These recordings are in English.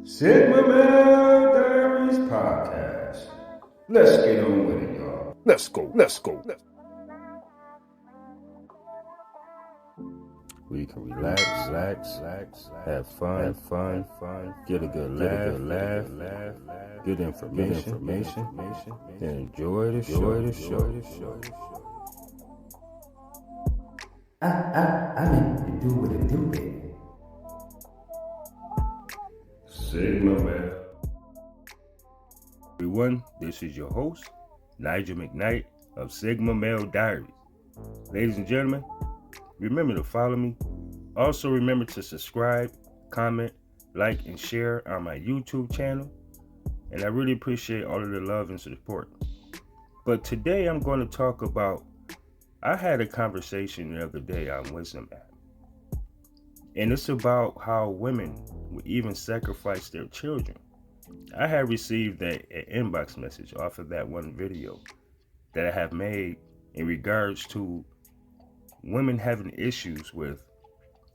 Sigma Male Diaries Podcast. Let's get on with it, y'all. Let's go. We can relax, have fun, get a good laugh, get information, and enjoy the show. I meant to do what it do, baby. Sigma Male. Everyone, this is your host, Nigel McKnight of Sigma Male Diaries. Ladies and gentlemen, remember to follow me. Also remember to subscribe, comment, like, and share on my YouTube channel. And I really appreciate all of the love and support. But today I'm going to talk about, I had a conversation the other day on Wisdom app. And it's about how women would even sacrifice their children. I had received an inbox message off of that one video that I have made in regards to women having issues with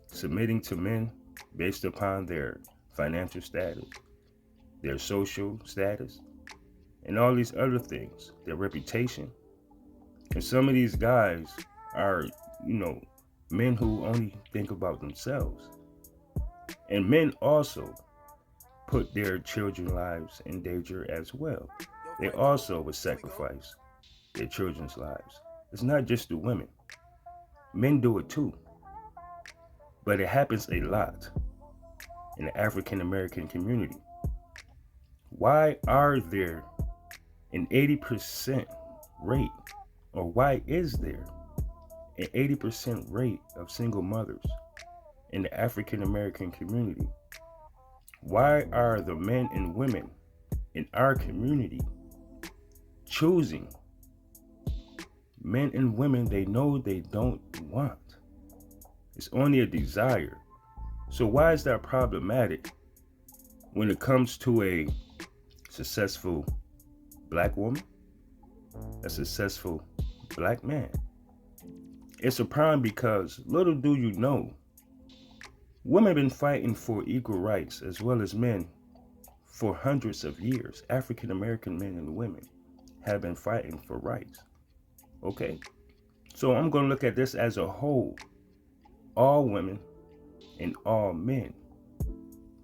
submitting to men based upon their financial status, their social status, and all these other things, their reputation. And some of these guys are, men who only think about themselves. And men also put their children's lives in danger as well. They also would sacrifice their children's lives. It's not just the women. Men do it too. But it happens a lot in the African American community. Why are there an 80% rate, or why is there an 80% rate of single mothers in the African American community? Why are the men and women in our community choosing men and women they know they don't want? It's only a desire. So why is that problematic when it comes to a successful black woman, a successful black man? It's a problem because little do you know, women have been fighting for equal rights as well as men for hundreds of years. African American men and women have been fighting for rights. Okay? So I'm going to look at this as a whole. All women and all men.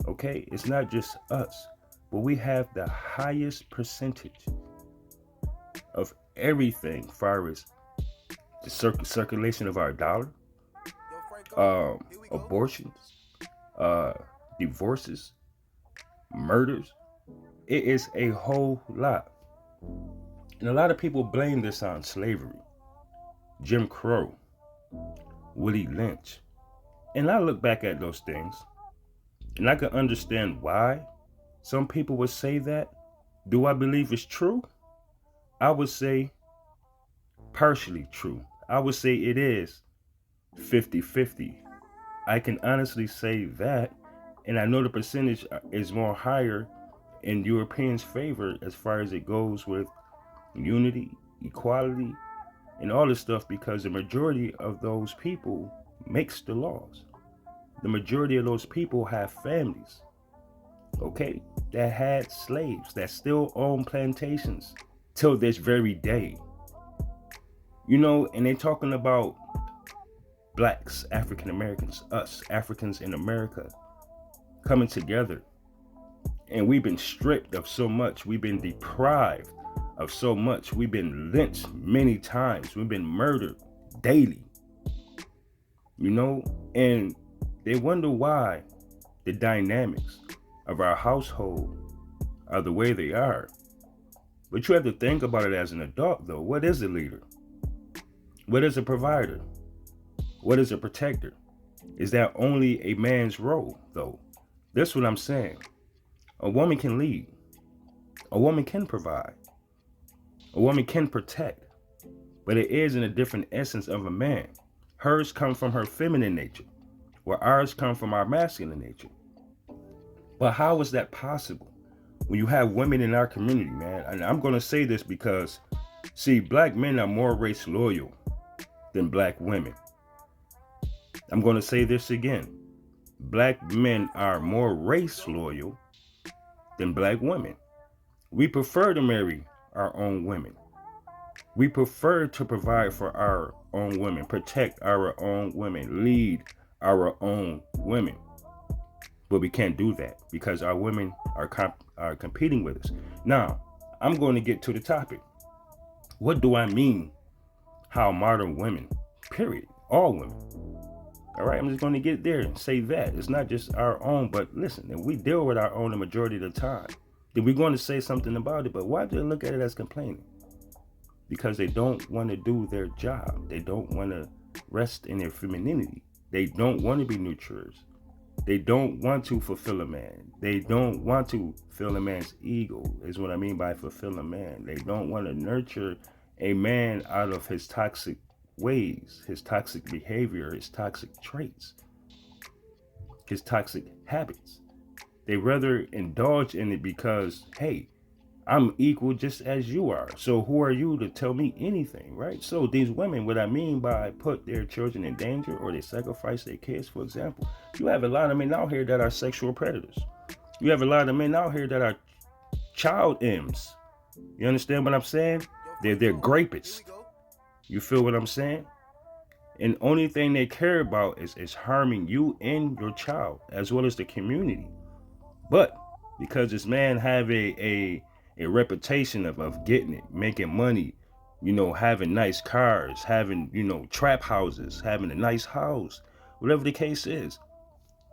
Okay? It's not just us, but we have the highest percentage of everything as far as the circulation of our dollar, abortions, divorces, murders. It is a whole lot. And a lot of people blame this on slavery, Jim Crow, Willie Lynch. And I look back at those things and I can understand why some people would say that. Do I believe it's true? I would say partially true. I would say it is 50-50. I can honestly say that, and I know the percentage is more higher in Europeans' favor as far as it goes with unity, equality, and all this stuff, because the majority of those people makes the laws. The majority of those people have families, okay, that had slaves, that still own plantations till this very day. And they're talking about blacks, African Americans, us, Africans in America, coming together. And we've been stripped of so much. We've been deprived of so much. We've been lynched many times. We've been murdered daily. And they wonder why the dynamics of our household are the way they are. But you have to think about it as an adult, though. What is a leader? What is a provider? What is a protector? Is that only a man's role, though? That's what I'm saying. A woman can lead. A woman can provide. A woman can protect. But it is in a different essence of a man. Hers come from her feminine nature, where ours come from our masculine nature. But how is that possible when you have women in our community, man? And I'm going to say this because, see, black men are more race loyal than black women. I'm going to say this again. Black men are more race loyal than black women. We prefer to marry our own women. We prefer to provide for our own women, protect our own women, lead our own women. But we can't do that because our women are competing with us. Now, I'm going to get to the topic. What do I mean? How modern women, period, all women. All right, I'm just going to get there and say that. It's not just our own, but listen, if we deal with our own the majority of the time, then we're going to say something about it. But why do they look at it as complaining? Because they don't want to do their job. They don't want to rest in their femininity. They don't want to be nurturers. They don't want to fulfill a man. They don't want to fill a man's ego, is what I mean by fulfill a man. They don't want to nurture a man out of his toxic ways, his toxic behavior, his toxic traits, his toxic habits. They rather indulge in it because, hey, I'm equal just as you are. So who are you to tell me anything, right? So these women, what I mean by put their children in danger or they sacrifice their kids, for example, you have a lot of men out here that are sexual predators. You have a lot of men out here that are child M's. You understand what I'm saying? They're grapists. You feel what I'm saying? And only thing they care about is harming you and your child, as well as the community. But because this man have a reputation of getting it, making money, having nice cars, having, trap houses, having a nice house, whatever the case is,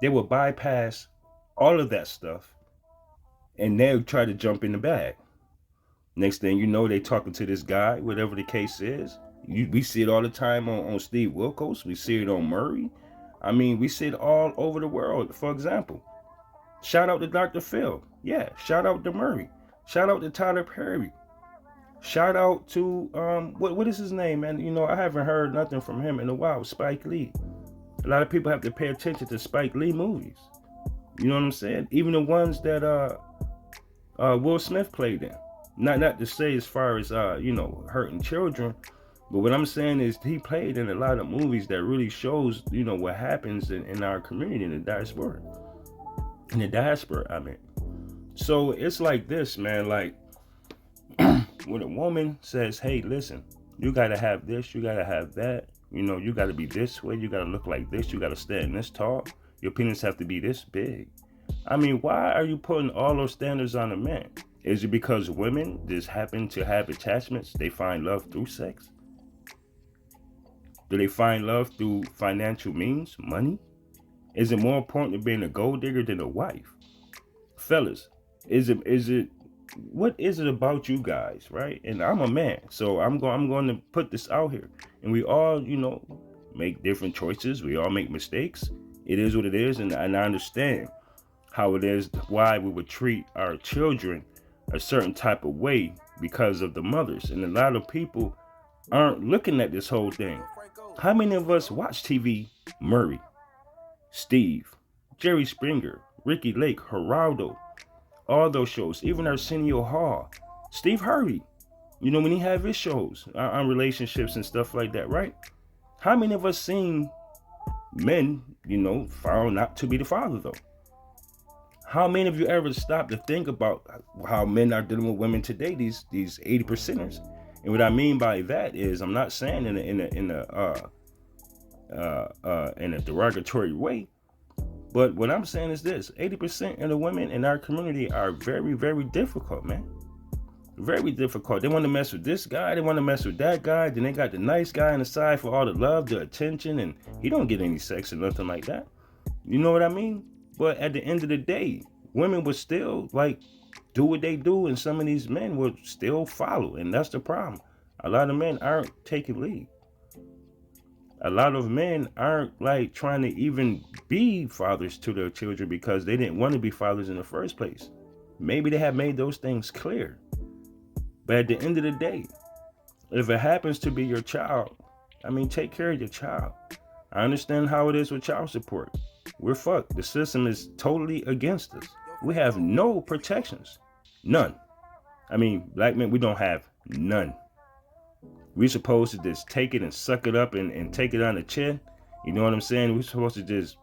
they will bypass all of that stuff and they'll try to jump in the bag. Next thing you know, they talking to this guy, whatever the case is. We see it all the time on Steve Wilkos. We see it on Murray. I mean, we see it all over the world. For example, shout out to Dr. Phil. Yeah, shout out to Murray. Shout out to Tyler Perry. Shout out to, what is his name, man? I haven't heard nothing from him in a while. Spike Lee. A lot of people have to pay attention to Spike Lee movies. You know what I'm saying? Even the ones that Will Smith played in. Not to say as far as, hurting children. But what I'm saying is he played in a lot of movies that really shows, what happens in our community, in the diaspora. In the diaspora, I mean. So it's like this, man, like when a woman says, hey, listen, you got to have this, you got to have that, you got to be this way, you got to look like this, you got to stand this tall, your penis have to be this big. I mean, why are you putting all those standards on a man? Is it because women just happen to have attachments? They find love through sex? Do they find love through financial means, money? Is it more important to being a gold digger than a wife? Fellas, what is it about you guys, right? And I'm a man, so I'm going to put this out here. And we all, make different choices. We all make mistakes. It is what it is, and I understand how it is, why we would treat our children a certain type of way because of the mothers. And a lot of people aren't looking at this whole thing. How many of us watch TV? Murray, Steve, Jerry Springer, Ricky Lake, Geraldo, all those shows, even Arsenio Hall, Steve Harvey, when he have his shows on relationships and stuff like that, right? How many of us seen men, found not to be the father though? How many of you ever stopped to think about how men are dealing with women today, these 80%ers? And what I mean by that is, I'm not saying in a derogatory way, but what I'm saying is this: 80% of the women in our community are very, very difficult, man. Very difficult. They want to mess with this guy, they want to mess with that guy, then they got the nice guy on the side for all the love, the attention, and he don't get any sex or nothing like that. You know what I mean? But at the end of the day, women would still do what they do, and some of these men will still follow, and that's the problem. A lot of men aren't taking lead. A lot of men aren't trying to even be fathers to their children because they didn't want to be fathers in the first place. Maybe they have made those things clear. But at the end of the day, if it happens to be your child, take care of your child. I understand how it is with child support. We're fucked. The system is totally against us. We have no protections. None. Black men, we don't have none. We're supposed to just take it and suck it up and take it on the chin. You know what I'm saying? We're supposed to just,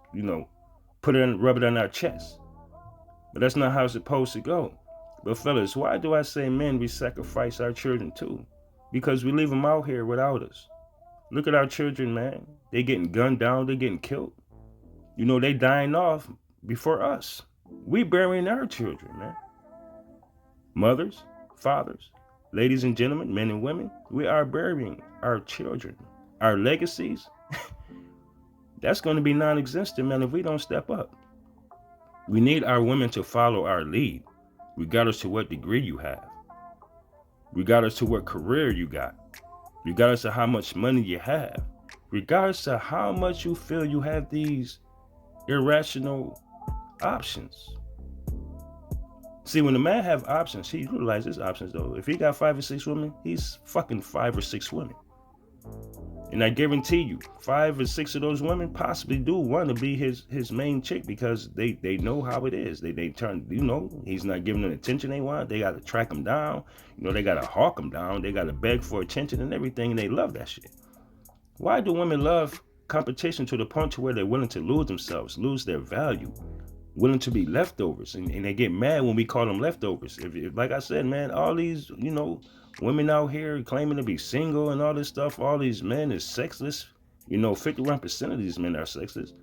put it on, rub it on our chest. But that's not how it's supposed to go. But fellas, why do I say men, we sacrifice our children too? Because we leave them out here without us. Look at our children, man. They getting gunned down, they getting killed. You know, they dying off before us. We burying our children, man. Mothers, fathers, ladies and gentlemen, men and women, we are burying our children. Our legacies, that's going to be non-existent, man, if we don't step up. We need our women to follow our lead, regardless to what degree you have, regardless to what career you got, regardless to how much money you have, regardless to how much you feel you have these irrational options. See, when a man have options, he utilizes options though. If he got 5 or 6 women, he's fucking 5 or 6 women. And I guarantee you, 5 or 6 of those women possibly do want to be his main chick because they know how it is. They turn, you know, he's not giving them the attention they want. They got to track him down. You know, they got to hawk him down. They got to beg for attention and everything. And they love that shit. Why do women love competition to the point to where they're willing to lose themselves, lose their value, willing to be leftovers? And they get mad when we call them leftovers. If like I said, man, all these, you know, women out here claiming to be single and all this stuff, all these men is sexless. You know, 51% of these men are sexless.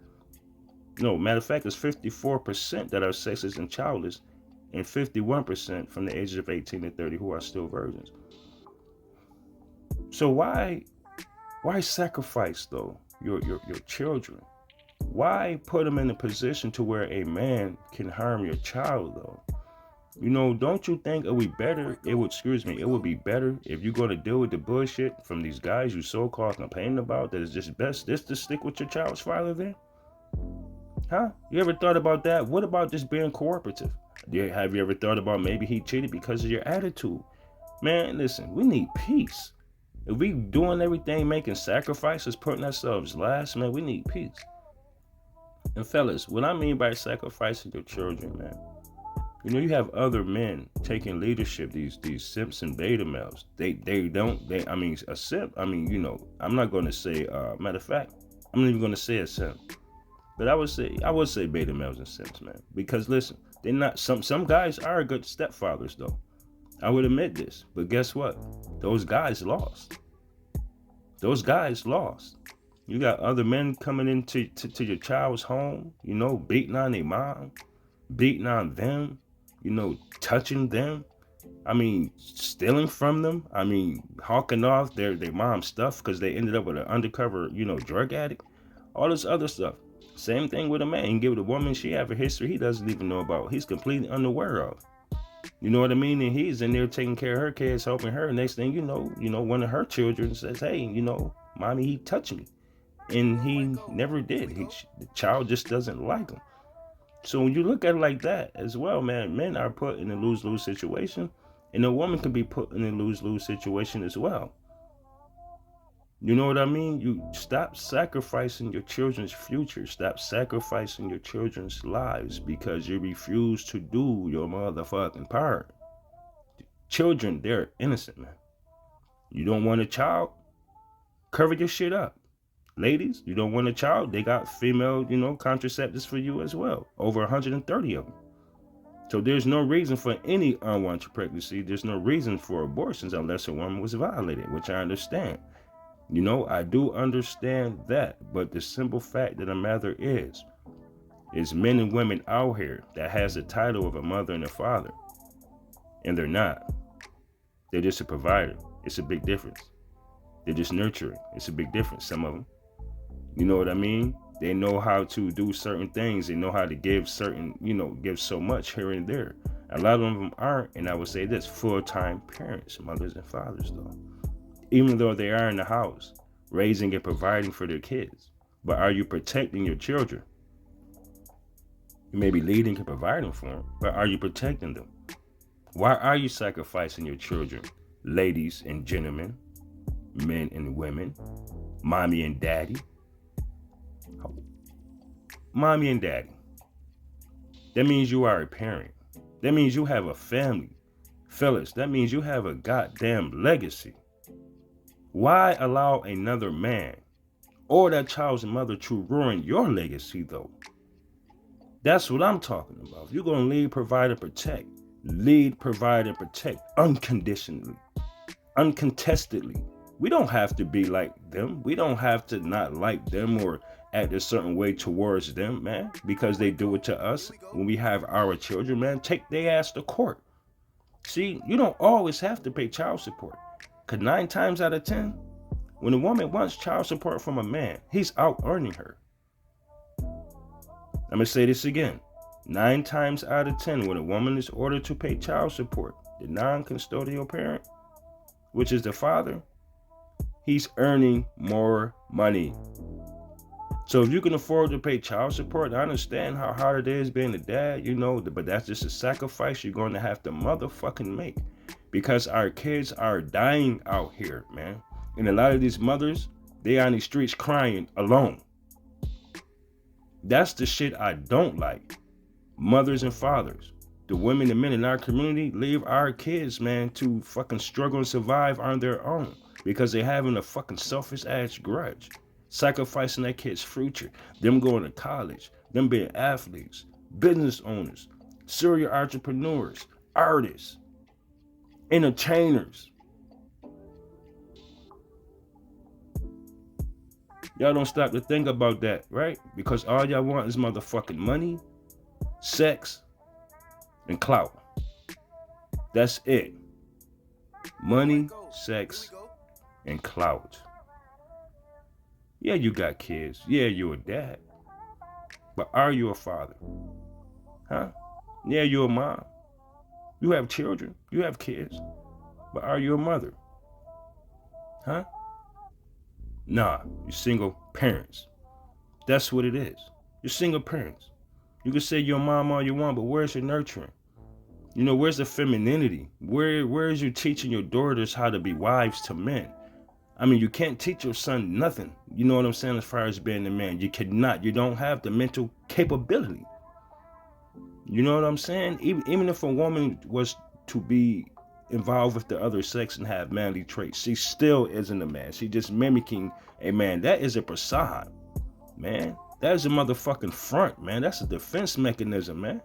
No, matter of fact, it's 54% that are sexless and childless, and 51% from the ages of 18 to 30 who are still virgins. So why sacrifice though your children? Why put them in a position to where a man can harm your child though? You know, don't you think it would be better? It would be better if you're going to deal with the bullshit from these guys you so-called complaining about that it's just best just to stick with your child's father then? Huh? You ever thought about that? What about just being cooperative? Have you ever thought about maybe he cheated because of your attitude? Man, listen, we need peace. If we doing everything, making sacrifices, putting ourselves last, man, we need peace. And fellas, what I mean by sacrificing your children, man, you know, you have other men taking leadership, these simps and beta males. A simp, you know, I'm not going to say, matter of fact, I'm not even going to say a simp. But I would say beta males and simps, man. Because listen, they're not, some guys are good stepfathers, though. I would admit this. But guess what? Those guys lost. You got other men coming into your child's home, you know, beating on their mom, beating on them, you know, touching them. Stealing from them. Hawking off their mom's stuff because they ended up with an undercover, you know, drug addict. All this other stuff. Same thing with a man. You give the woman, she have a history he doesn't even know about. He's completely unaware of. You know what I mean? And he's in there taking care of her kids, helping her. Next thing you know, one of her children says, hey, you know, mommy, he touched me. And he never did. The child just doesn't like him. So when you look at it like that as well, man, men are put in a lose-lose situation. And a woman can be put in a lose-lose situation as well. You know what I mean? You stop sacrificing your children's future. Stop sacrificing your children's lives because you refuse to do your motherfucking part. Children, they're innocent, man. You don't want a child? Cover your shit up. Ladies, you don't want a child? They got female, you know, contraceptives for you as well. Over 130 of them. So there's no reason for any unwanted pregnancy. There's no reason for abortions unless a woman was violated, which I understand. You know, I do understand that, but the simple fact of the matter is men and women out here that has the title of a mother and a father, and they're not. They're just a provider. It's a big difference. They're just nurturing. It's a big difference, some of them. You know what I mean? They know how to do certain things. They know how to give certain, you know, give so much here and there. A lot of them aren't, and I would say this, full-time parents, mothers and fathers, though. Even though they are in the house, raising and providing for their kids. But are you protecting your children? You may be leading and providing for them, but are you protecting them? Why are you sacrificing your children, ladies and gentlemen, men and women, mommy and daddy? Mommy and daddy. That means you are a parent. That means you have a family. Fellas, that means you have a goddamn legacy. Why allow another man or that child's mother to ruin your legacy, though? That's what I'm talking about. If you're going to lead, provide, and protect, lead, provide, and protect unconditionally, uncontestedly. We don't have to be like them. We don't have to not like them or act a certain way towards them, man, because they do it to us. When we have our children, man, take their ass to court. See, you don't always have to pay child support. Because 9 times out of 10, when a woman wants child support from a man, he's out earning her. I'm going to say this again. 9 times out of 10, when a woman is ordered to pay child support, the non-custodial parent, which is the father, he's earning more money. So if you can afford to pay child support, I understand how hard it is being a dad, but that's just a sacrifice you're going to have to motherfucking make. Because our kids are dying out here, man. And a lot of these mothers, they on these streets crying alone. That's the shit I don't like. Mothers and fathers, the women and men in our community, leave our kids, man, to fucking struggle and survive on their own because they're having a fucking selfish ass grudge, sacrificing their kids' future, them going to college, them being athletes, business owners, serial entrepreneurs, artists, entertainers. Y'all don't stop to think about that, right? Because all y'all want is motherfucking money, sex, and clout. That's it. Money, sex, and clout. Yeah, you got kids. Yeah, you're a dad. But are you a father? Huh? Yeah, you're a mom. You have children. You have kids. But are you a mother? Huh? Nah, you're single parents. That's what it is. You're single parents. You can say you're a mom all you want, but where's your nurturing? Where's the femininity? Where is you teaching your daughters how to be wives to men? I mean, you can't teach your son nothing. You know what I'm saying? As far as being a man, you cannot. You don't have the mental capability. You know what I'm saying? Even if a woman was to be involved with the other sex and have manly traits, she still isn't a man. She's just mimicking a man. That is a facade, man. That is a motherfucking front, man. That's a defense mechanism, man.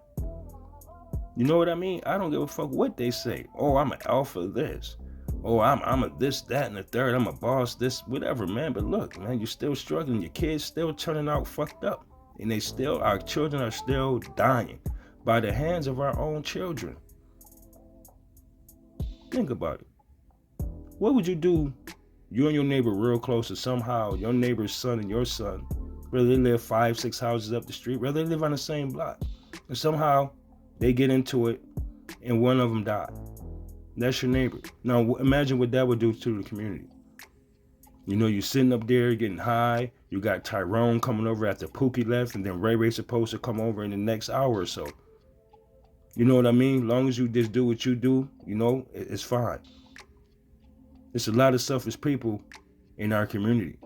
You know what I mean? I don't give a fuck what they say. Oh, I'm an alpha this. Oh, I'm a this, that, and the third. I'm a boss, this, whatever, man. But look, man, you're still struggling. Your kids still turning out fucked up. And our children are still dying by the hands of our own children. Think about it. What would you do? You and your neighbor real close, and somehow your neighbor's son and your son, whether they live 5-6 houses up the street, whether they live on the same block, and somehow they get into it and one of them died. That's your neighbor. Now imagine what that would do to the community. You're sitting up there getting high. You got Tyrone coming over after Pookie left, and then Ray supposed to come over in the next hour or so. You know what I mean? As long as you just do what you do, it's fine. There's a lot of selfish people in our community.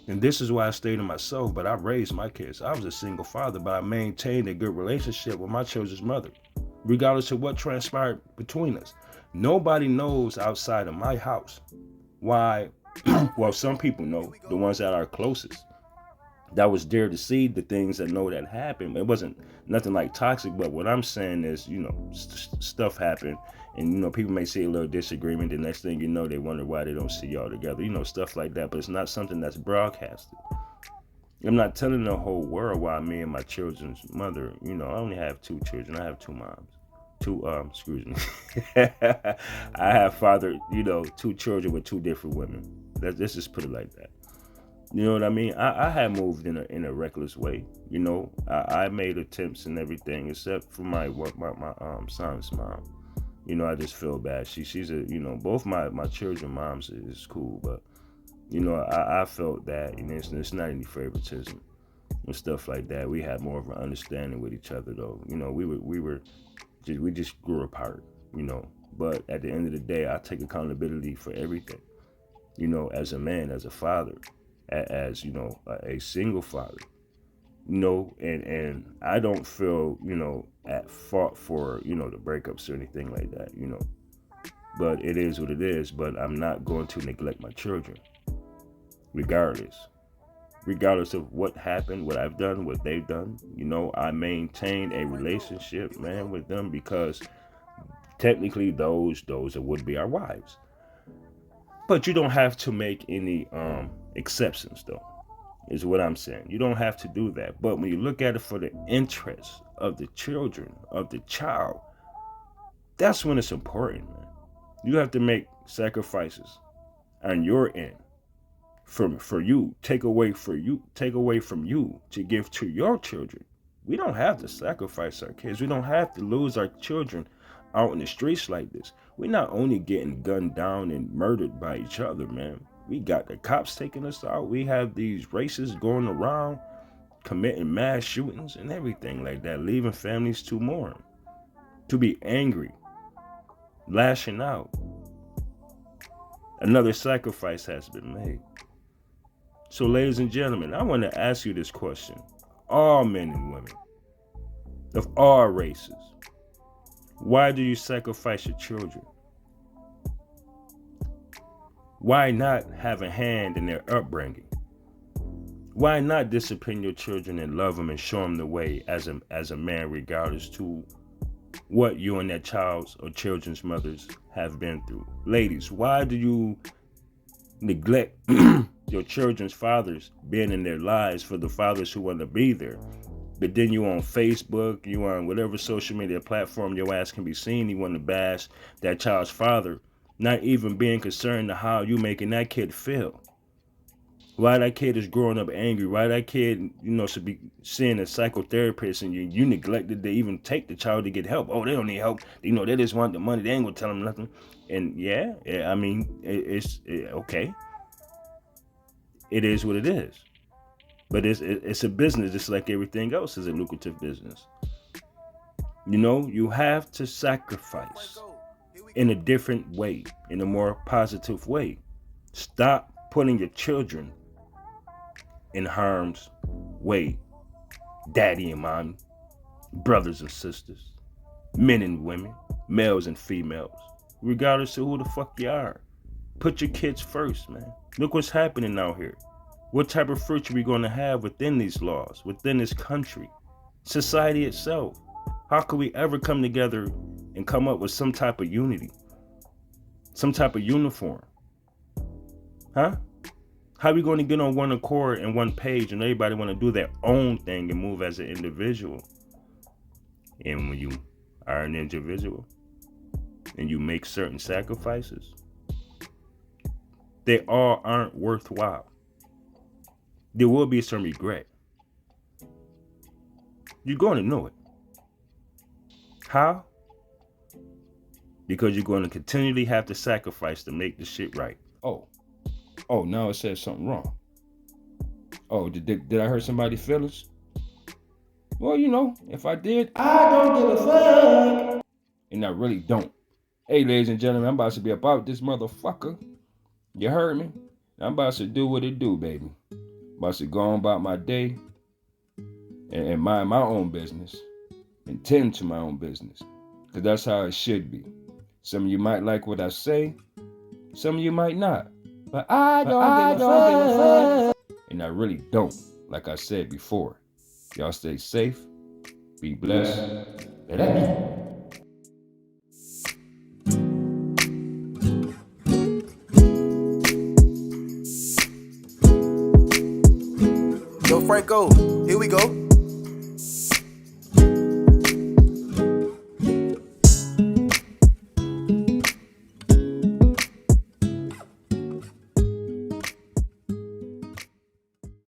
And this is why I stayed to myself, but I raised my kids. I was a single father, but I maintained a good relationship with my children's mother, regardless of what transpired between us. Nobody knows outside of my house why, well, some people know, the ones that are closest, that was there to see the things that know that happened. It wasn't nothing like toxic, but what I'm saying is, stuff happened, and people may see a little disagreement. The next thing you know, they wonder why they don't see y'all together, stuff like that. But it's not something that's broadcasted. I'm not telling the whole world why me and my children's mother, I only have 2 children. I have 2 moms. I have fathered, 2 children with 2 different women. Let's just put it like that. You know what I mean? I had moved in a reckless way. I made attempts and everything except for my son's mom. I just feel bad. She's a, both my children moms is cool, but I felt that, it's not any favoritism and stuff like that. We had more of an understanding with each other, though. We just grew apart. But at the end of the day, I take accountability for everything. As a man, as a father, as a single father, and I don't feel at fault for the breakups or anything like that, but it is what it is. But I'm not going to neglect my children regardless. regardless of what happened, what I've done, what they've done. You know, I maintain a relationship, man, with them because technically those would be our wives. But you don't have to make any exceptions, though, is what I'm saying. You don't have to do that. But when you look at it for the interest of the children, of the child, that's when it's important, man. You have to make sacrifices on your end for you, take away from you to give to your children. We don't have to sacrifice our kids. We don't have to lose our children out in the streets like this. We're not only getting gunned down and murdered by each other, man. We got the cops taking us out. We have these racists going around committing mass shootings and everything like that, leaving families to mourn, to be angry, lashing out. Another sacrifice has been made. So, ladies and gentlemen, I want to ask you this question. All men and women of all races, why do you sacrifice your children? Why not have a hand in their upbringing? Why not discipline your children and love them and show them the way as a man, regardless to what you and that child's or children's mothers have been through? Ladies, why do you neglect your children's fathers being in their lives for the fathers who want to be there? But then you on Facebook, you on whatever social media platform your ass can be seen, you want to bash that child's father, not even being concerned to how you making that kid feel. Why that kid is growing up angry, why that kid, should be seeing a psychotherapist and you neglected to even take the child to get help. Oh, they don't need help. They just want the money. They ain't gonna tell them nothing. And I mean, it's okay. It is what it is. But it's a business just like everything else is a lucrative business. You have to sacrifice in a different way, in a more positive way. Stop putting your children in harm's way. Daddy and mommy, brothers and sisters, men and women, males and females, regardless of who the fuck you are. Put your kids first, man. Look what's happening out here. What type of fruit are we going to have within these laws, within this country, society itself? How could we ever come together and come up with some type of unity, some type of uniform? Huh? How are we going to get on one accord and one page and everybody want to do their own thing and move as an individual? And when you are an individual and you make certain sacrifices, they all aren't worthwhile. There will be some regret. You're going to know it. How? Because you're going to continually have to sacrifice to make the shit right. Oh, now it says something wrong. Oh, did I hurt somebody's feelings? Well, if I did, I don't give a fuck. And I really don't. Hey, ladies and gentlemen, I'm about to be about this motherfucker. You heard me? I'm about to do what it do, baby. I'm about to go on about my day and mind my own business and tend to my own business. Because that's how it should be. Some of you might like what I say. Some of you might not. But I don't give a fuck. And I really don't, like I said before. Y'all stay safe. Be blessed. Yo, Franco.